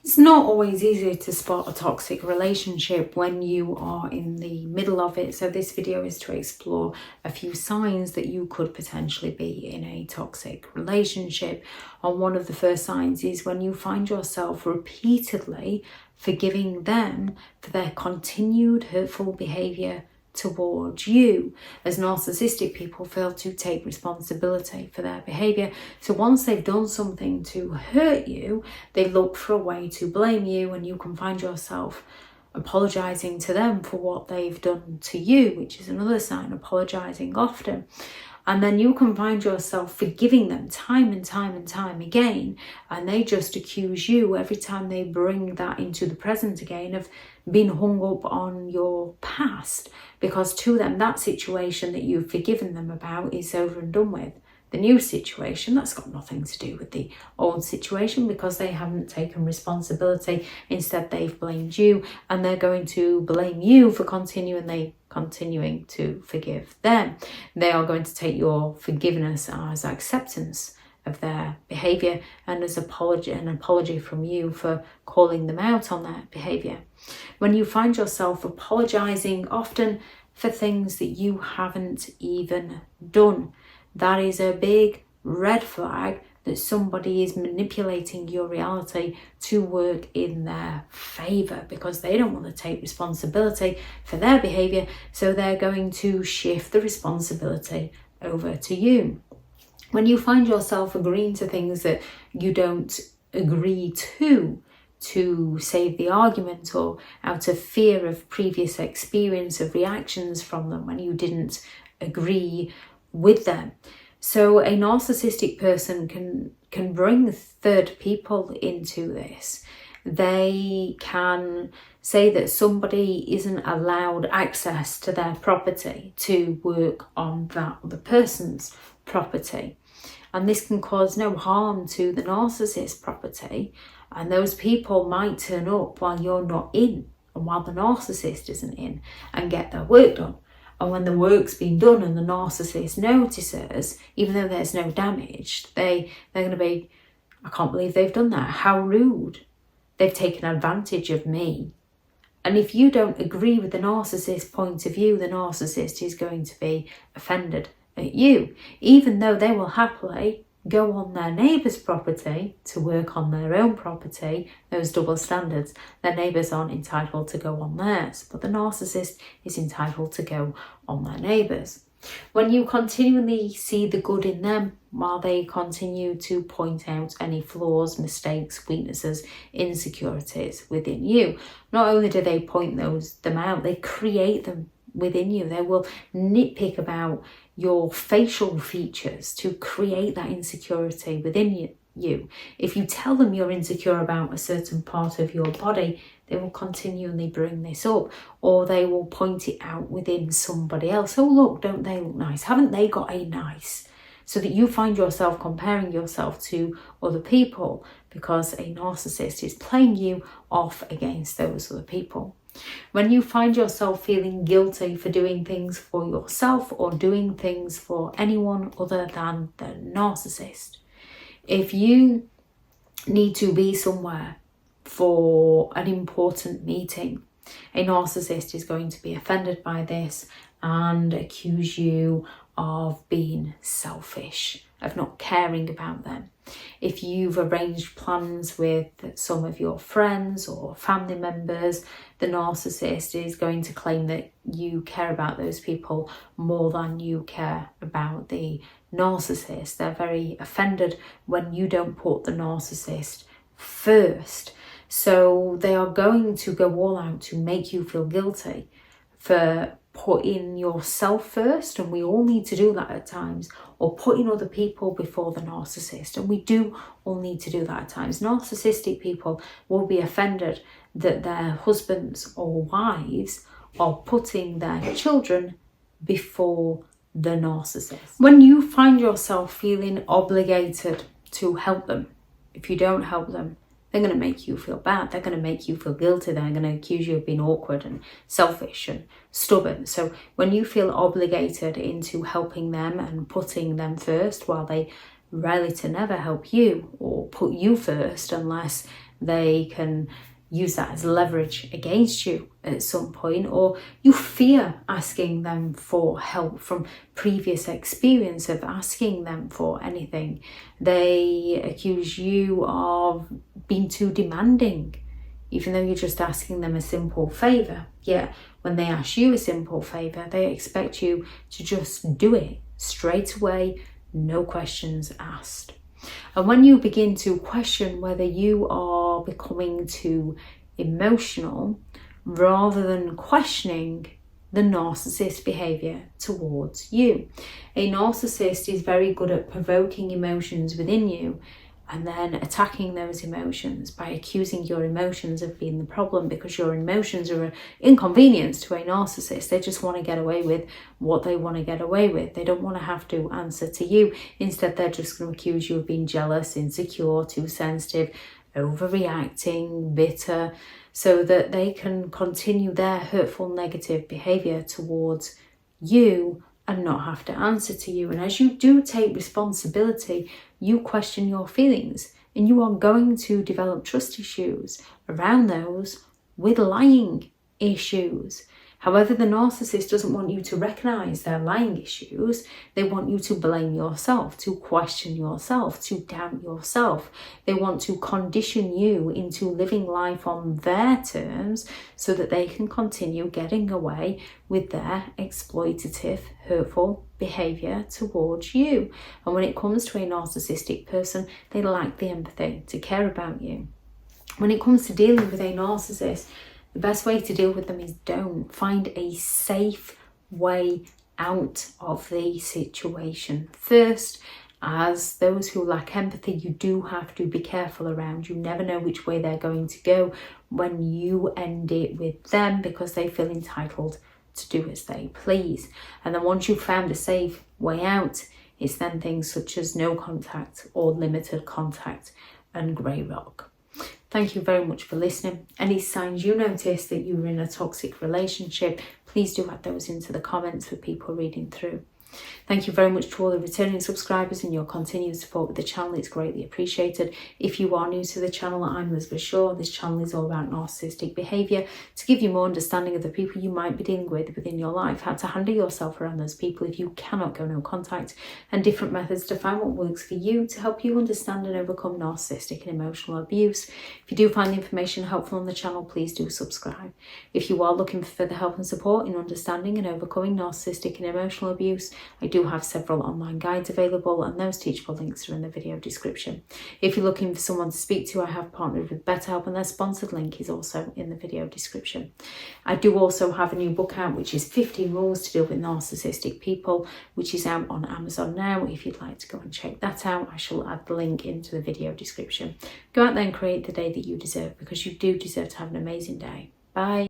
It's not always easy to spot a toxic relationship when you are in the middle of it. So this video is to explore a few signs that you could potentially be in a toxic relationship. And one of the first signs is when you find yourself repeatedly forgiving them for their continued hurtful behaviour towards you, as narcissistic people fail to take responsibility for their behaviour. So once they've done something to hurt you, they look for a way to blame you, and you can find yourself apologising to them for what they've done to you, which is another sign, apologising often. And then you can find yourself forgiving them time and time again, and they just accuse you every time they bring that into the present again of being hung up on your past, because to them that situation that you've forgiven them about is over and done with. The new situation, that's got nothing to do with the old situation, because they haven't taken responsibility. Instead, they've blamed you, and they're going to blame you for continuing to forgive them. They are going to take your forgiveness as acceptance of their behaviour and as an apology from you for calling them out on their behaviour. When you find yourself apologising often for things that you haven't even done, that is a big red flag that somebody is manipulating your reality to work in their favour, because they don't want to take responsibility for their behaviour, so they're going to shift the responsibility over to you. When you find yourself agreeing to things that you don't agree to save the argument, or out of fear of previous experience of reactions from them when you didn't agree with them. So a narcissistic person can bring third people into this. They can say that somebody isn't allowed access to their property to work on that other person's property. And this can cause no harm to the narcissist property. And those people might turn up while you're not in, and while the narcissist isn't in, and get their work done. And when the work's been done and the narcissist notices, even though there's no damage, they're going to be, I can't believe they've done that. How rude. They've taken advantage of me. And if you don't agree with the narcissist's point of view, the narcissist is going to be offended at you, even though they will happily go on their neighbour's property to work on their own property. Those double standards. Their neighbours aren't entitled to go on theirs, but the narcissist is entitled to go on their neighbours. When you continually see the good in them while they continue to point out any flaws, mistakes, weaknesses, insecurities within you, not only do they point them out, they create them within you. They will nitpick about your facial features to create that insecurity within you. If you tell them you're insecure about a certain part of your body, they will continually bring this up, or they will point it out within somebody else. Oh, look, don't they look nice? Haven't they got a nice? So that you find yourself comparing yourself to other people, because a narcissist is playing you off against those other people. When you find yourself feeling guilty for doing things for yourself or doing things for anyone other than the narcissist. If you need to be somewhere for an important meeting, a narcissist is going to be offended by this and accuse you of being selfish, of not caring about them. If you've arranged plans with some of your friends or family members, the narcissist is going to claim that you care about those people more than you care about the narcissist. They're very offended when you don't put the narcissist first. So they are going to go all out to make you feel guilty for putting yourself first, and we all need to do that at times, or putting other people before the narcissist, and we do all need to do that at times. Narcissistic people will be offended that their husbands or wives are putting their children before the narcissist. When you find yourself feeling obligated to help them, if you don't help them, they're going to make you feel bad. They're going to make you feel guilty. They're going to accuse you of being awkward and selfish and stubborn. So when you feel obligated into helping them and putting them first, while they rarely to never help you or put you first unless they can use that as leverage against you at some point, or you fear asking them for help from previous experience of asking them for anything. They accuse you of being too demanding, even though you're just asking them a simple favour. Yet when they ask you a simple favour, they expect you to just do it straight away, no questions asked. And when you begin to question whether you are becoming too emotional, rather than questioning the narcissist behaviour towards you. A narcissist is very good at provoking emotions within you and then attacking those emotions by accusing your emotions of being the problem, because your emotions are an inconvenience to a narcissist. They just want to get away with what they want to get away with. They don't want to have to answer to you. Instead, they're just going to accuse you of being jealous, insecure, too sensitive, overreacting, bitter, so that they can continue their hurtful, negative behaviour towards you and not have to answer to you. And as you do take responsibility, you question your feelings, and you are going to develop trust issues around those with lying issues. However, the narcissist doesn't want you to recognise their lying issues. They want you to blame yourself, to question yourself, to doubt yourself. They want to condition you into living life on their terms so that they can continue getting away with their exploitative, hurtful behaviour towards you. And when it comes to a narcissistic person, they lack the empathy to care about you. When it comes to dealing with a narcissist, the best way to deal with them is don't. Find a safe way out of the situation. First, as those who lack empathy, you do have to be careful around. You never know which way they're going to go when you end it with them, because they feel entitled to do as they please. And then once you've found a safe way out, it's then things such as no contact or limited contact and grey rock. Thank you very much for listening. Any signs you notice that you're in a toxic relationship, please do add those into the comments for people reading through. Thank you very much to all the returning subscribers and your continued support with the channel. It's greatly appreciated. If you are new to the channel, I'm Elizabeth Shaw. This channel is all about narcissistic behaviour to give you more understanding of the people you might be dealing with within your life, how to handle yourself around those people if you cannot go no contact, and different methods to find what works for you to help you understand and overcome narcissistic and emotional abuse. If you do find the information helpful on the channel, please do subscribe. If you are looking for further help and support in understanding and overcoming narcissistic and emotional abuse, I do have several online guides available, and those teachable links are in the video description. If you're looking for someone to speak to, I have partnered with BetterHelp, and their sponsored link is also in the video description. I do also have a new book out, which is 15 Rules to Deal with Narcissistic People, which is out on Amazon now. If you'd like to go and check that out, I shall add the link into the video description. Go out there and create the day that you deserve, because you do deserve to have an amazing day. Bye.